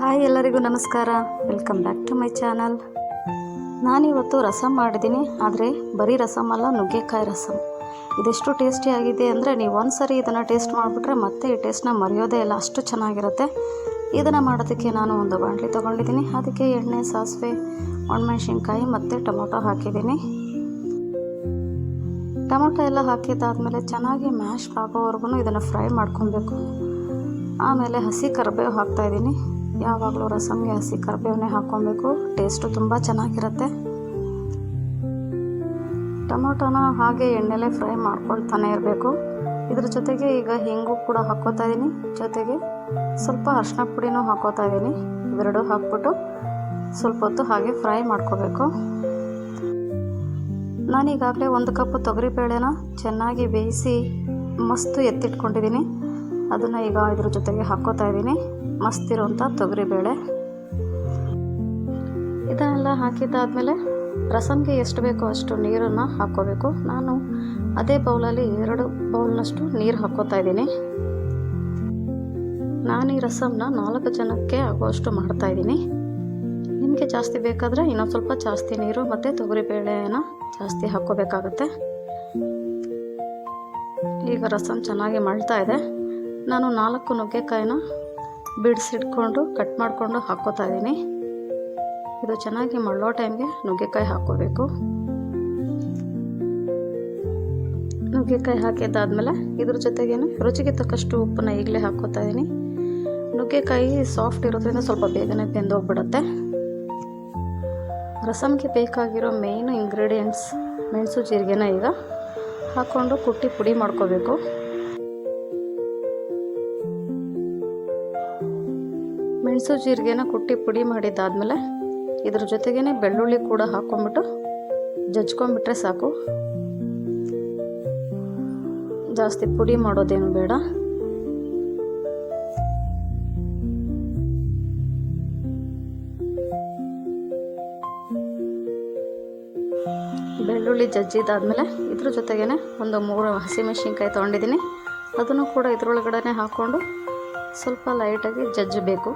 Hi ಎಲ್ಲರಿಗೂ ನಮಸ್ಕಾರ. Welcome back to my channel. ನಾನಿವತ್ತು ರಸಮ್ ಮಾಡಿದ್ದೀನಿ, ಆದರೆ ಬರೀ ರಸಮ್ ಅಲ್ಲ, ನುಗ್ಗೆಕಾಯಿ ರಸಮ್. ಇದೆಷ್ಟು ಟೇಸ್ಟಿಯಾಗಿದೆ ಅಂದರೆ ನೀವು ಒಂದು ಸರಿ ಇದನ್ನು ಟೇಸ್ಟ್ ಮಾಡಿಬಿಟ್ರೆ ಮತ್ತೆ ಈ ಟೇಸ್ಟ್ನ ಮರೆಯೋದೇ ಇಲ್ಲ, ಅಷ್ಟು ಚೆನ್ನಾಗಿರುತ್ತೆ. ಇದನ್ನು ಮಾಡೋದಕ್ಕೆ ನಾನು ಒಂದು ಬಾಣಲಿ ತೊಗೊಂಡಿದ್ದೀನಿ. ಅದಕ್ಕೆ ಎಣ್ಣೆ, ಸಾಸಿವೆ, ಒಣಮೆಣಸಿನ್ಕಾಯಿ ಮತ್ತು ಟೊಮೊಟೊ ಹಾಕಿದ್ದೀನಿ. ಟೊಮೊಟೊ ಎಲ್ಲ ಹಾಕಿದ್ದಾದಮೇಲೆ ಚೆನ್ನಾಗಿ ಮ್ಯಾಶ್ ಆಗೋವರೆಗೂ ಇದನ್ನು ಫ್ರೈ ಮಾಡ್ಕೊಬೇಕು. ಆಮೇಲೆ ಹಸಿ ಕರಿಬೇವು ಹಾಕ್ತಾಯಿದ್ದೀನಿ. ಯಾವಾಗಲೂ ರಸಮ್ಗೆ ಹಸಿ ಕರಿಬೇವನ್ನೇ ಹಾಕ್ಕೊಬೇಕು, ಟೇಸ್ಟು ತುಂಬ ಚೆನ್ನಾಗಿರುತ್ತೆ. ಟೊಮೊಟೊನ ಹಾಗೆ ಎಣ್ಣೆಲೇ ಫ್ರೈ ಮಾಡ್ಕೊಳ್ತಾನೆ ಇರಬೇಕು. ಇದ್ರ ಜೊತೆಗೆ ಈಗ ಹಿಂಗು ಕೂಡ ಹಾಕ್ಕೋತಾ ಇದ್ದೀನಿ, ಜೊತೆಗೆ ಸ್ವಲ್ಪ ಅರಿಶಿನ ಪುಡಿನೂ ಹಾಕ್ಕೋತಾ ಇದ್ದೀನಿ. ಇವೆರಡು ಹಾಕ್ಬಿಟ್ಟು ಸ್ವಲ್ಪ ಹೊತ್ತು ಹಾಗೆ ಫ್ರೈ ಮಾಡ್ಕೋಬೇಕು. ನಾನೀಗಾಗಲೇ 1 ಕಪ್ ತೊಗರಿಬೇಳೆನ ಚೆನ್ನಾಗಿ ಬೇಯಿಸಿ ಮಸ್ತು ಎತ್ತಿಟ್ಕೊಂಡಿದ್ದೀನಿ. ಅದನ್ನು ಈಗ ಇದ್ರ ಜೊತೆಗೆ ಹಾಕ್ಕೋತಾ ಇದ್ದೀನಿ, ಮಸ್ತಿರೋಂಥ ತೊಗರಿಬೇಳೆ. ಇದನ್ನೆಲ್ಲ ಹಾಕಿದ್ದಾದಮೇಲೆ ರಸಮ್ಗೆ ಎಷ್ಟು ಬೇಕೋ ಅಷ್ಟು ನೀರನ್ನು ಹಾಕ್ಕೋಬೇಕು. ನಾನು ಅದೇ ಬೌಲಲ್ಲಿ 2 ಬೌಲ್ನಷ್ಟು ನೀರು ಹಾಕ್ಕೋತಾ ಇದ್ದೀನಿ. ನಾನು ಈ ರಸಮ್ನ 4 ಜನಕ್ಕೆ ಆಗುವಷ್ಟು ಮಾಡ್ತಾಯಿದ್ದೀನಿ. ನಿಮಗೆ ಜಾಸ್ತಿ ಬೇಕಾದರೆ ಇನ್ನೊಂದು ಸ್ವಲ್ಪ ಜಾಸ್ತಿ ನೀರು ಮತ್ತು ತೊಗರಿಬೇಳೆನ ಜಾಸ್ತಿ ಹಾಕ್ಕೋಬೇಕಾಗತ್ತೆ. ಈಗ ರಸಮ್ ಚೆನ್ನಾಗಿ ಮಳ್ತಾ ಇದೆ. ನಾನು 4 ನುಗ್ಗೆಕಾಯಿನ ಬಿಡಿಸಿಟ್ಕೊಂಡು ಕಟ್ ಮಾಡಿಕೊಂಡು ಹಾಕ್ಕೋತಾ ಇದ್ದೀನಿ. ಇದು ಚೆನ್ನಾಗಿ ಮಳ್ಳೋ ಟೈಮ್ಗೆ ನುಗ್ಗೆಕಾಯಿ ಹಾಕ್ಕೋಬೇಕು. ನುಗ್ಗೆಕಾಯಿ ಹಾಕಿದ್ದಾದಮೇಲೆ ಇದ್ರ ಜೊತೆಗೇನೆ ರುಚಿಗೆ ತಕ್ಕಷ್ಟು ಉಪ್ಪನ್ನು ಈಗಲೇ ಹಾಕ್ಕೋತಾ ಇದ್ದೀನಿ. ನುಗ್ಗೆಕಾಯಿ ಸಾಫ್ಟ್ ಇರೋದ್ರಿಂದ ಸ್ವಲ್ಪ ಬೇಗನೆ ಬೆಂದೋಗ್ಬಿಡುತ್ತೆ. ರಸಮ್ಗೆ ಬೇಕಾಗಿರೋ ಮೇಯ್ನು ಇಂಗ್ರೀಡಿಯೆಂಟ್ಸ್ ಮೆಣಸು ಜೀರಿಗೆನ ಈಗ ಹಾಕ್ಕೊಂಡು ಕುಟ್ಟಿ ಪುಡಿ ಮಾಡ್ಕೋಬೇಕು. ಮೆಣಸು ಜೀರಿಗೆನ ಕುಟ್ಟಿ ಪುಡಿ ಮಾಡಿದ್ದಾದಮೇಲೆ ಇದ್ರ ಜೊತೆಗೇ ಬೆಳ್ಳುಳ್ಳಿ ಕೂಡ ಹಾಕ್ಕೊಂಬಿಟ್ಟು ಜಜ್ಕೊಂಬಿಟ್ರೆ ಸಾಕು. ಜಾಸ್ತಿ ಪುಡಿ ಮಾಡೋದೇನು ಬೇಡ. ಬೆಳ್ಳುಳ್ಳಿ ಜಜ್ಜಿದಾದ್ಮೇಲೆ ಇದ್ರ ಜೊತೆಗೇ ಒಂದು 3 ಹಸಿಮೆಣಸಿನ್ಕಾಯಿ ತೊಗೊಂಡಿದ್ದೀನಿ. ಅದನ್ನು ಕೂಡ ಇದ್ರೊಳಗಡೆ ಹಾಕ್ಕೊಂಡು ಸ್ವಲ್ಪ ಲೈಟಾಗಿ ಜಜ್ಜಬೇಕು.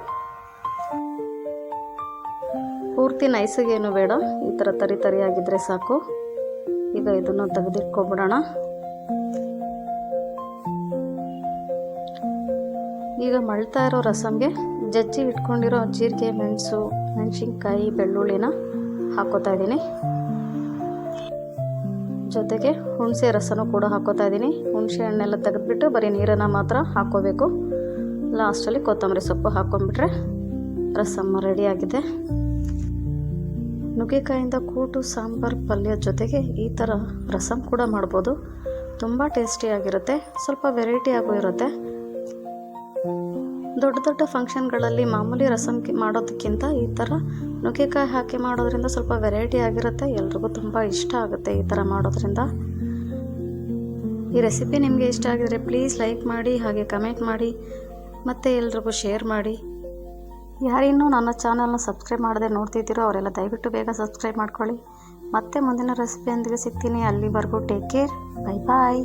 ಪೂರ್ತಿ ನೈಸಿಗೇನು ಬೇಡ, ಈ ಥರ ತರಿಯಾಗಿದ್ದರೆ ಸಾಕು. ಈಗ ಇದನ್ನು ತೆಗೆದಿಟ್ಕೊಬಿಡೋಣ. ಈಗ ಮಳ್ತಾ ಇರೋ ರಸಮ್ಗೆ ಜಜ್ಜಿ ಇಟ್ಕೊಂಡಿರೋ ಜೀರಿಗೆ, ಮೆಣಸು, ಮೆಣಸಿನ್ಕಾಯಿ, ಬೆಳ್ಳುಳ್ಳಿನ ಹಾಕ್ಕೋತಾ ಇದ್ದೀನಿ. ಜೊತೆಗೆ ಹುಣಸೆ ರಸನೂ ಕೂಡ ಹಾಕ್ಕೋತಾ ಇದ್ದೀನಿ. ಹುಣಸೆ ಹಣ್ಣೆಲ್ಲ ತೆಗೆದುಬಿಟ್ಟು ಬರೀ ನೀರನ್ನು ಮಾತ್ರ ಹಾಕ್ಕೋಬೇಕು. ಲಾಸ್ಟಲ್ಲಿ ಕೊತ್ತಂಬರಿ ಸೊಪ್ಪು ಹಾಕ್ಕೊಂಡ್ಬಿಟ್ರೆ ರಸಮ್ ರೆಡಿಯಾಗಿದೆ. ನುಗ್ಗೆಕಾಯಿಂದ ಕೂಟು, ಸಾಂಬಾರು, ಪಲ್ಯ ಜೊತೆಗೆ ಈ ಥರ ರಸಮ್ ಕೂಡ ಮಾಡ್ಬೋದು. ತುಂಬ ಟೇಸ್ಟಿಯಾಗಿರುತ್ತೆ, ಸ್ವಲ್ಪ ವೆರೈಟಿ ಆಗೋ ಇರುತ್ತೆ. ದೊಡ್ಡ ಫಂಕ್ಷನ್ಗಳಲ್ಲಿ ಮಾಮೂಲಿ ರಸಮ್ ಮಾಡೋದಕ್ಕಿಂತ ಈ ಥರ ನುಗ್ಗೆಕಾಯಿ ಹಾಕಿ ಮಾಡೋದ್ರಿಂದ ಸ್ವಲ್ಪ ವೆರೈಟಿ ಆಗಿರುತ್ತೆ. ಎಲ್ರಿಗೂ ತುಂಬ ಇಷ್ಟ ಆಗುತ್ತೆ ಈ ಥರ ಮಾಡೋದ್ರಿಂದ. ಈ ರೆಸಿಪಿ ನಿಮಗೆ ಇಷ್ಟ ಆಗಿದರೆ ಪ್ಲೀಸ್ ಲೈಕ್ ಮಾಡಿ, ಹಾಗೆ ಕಮೆಂಟ್ ಮಾಡಿ, ಮತ್ತು ಎಲ್ರಿಗೂ ಶೇರ್ ಮಾಡಿ. ಯಾರಿನ್ನೂ ನನ್ನ ಚಾನಲ್ನ ಸಬ್ಸ್ಕ್ರೈಬ್ ಮಾಡದೆ ನೋಡ್ತಿದ್ದೀರೋ ಅವರೆಲ್ಲ ದಯವಿಟ್ಟು ಬೇಗ ಸಬ್ಸ್ಕ್ರೈಬ್ ಮಾಡ್ಕೊಳ್ಳಿ. ಮತ್ತೆ ಮುಂದಿನ ರೆಸಿಪಿಯೊಂದಿಗೆ ಸಿಗ್ತೀನಿ. ಅಲ್ಲಿವರೆಗೂ ಟೇಕ್ ಕೇರ್. Bye bye.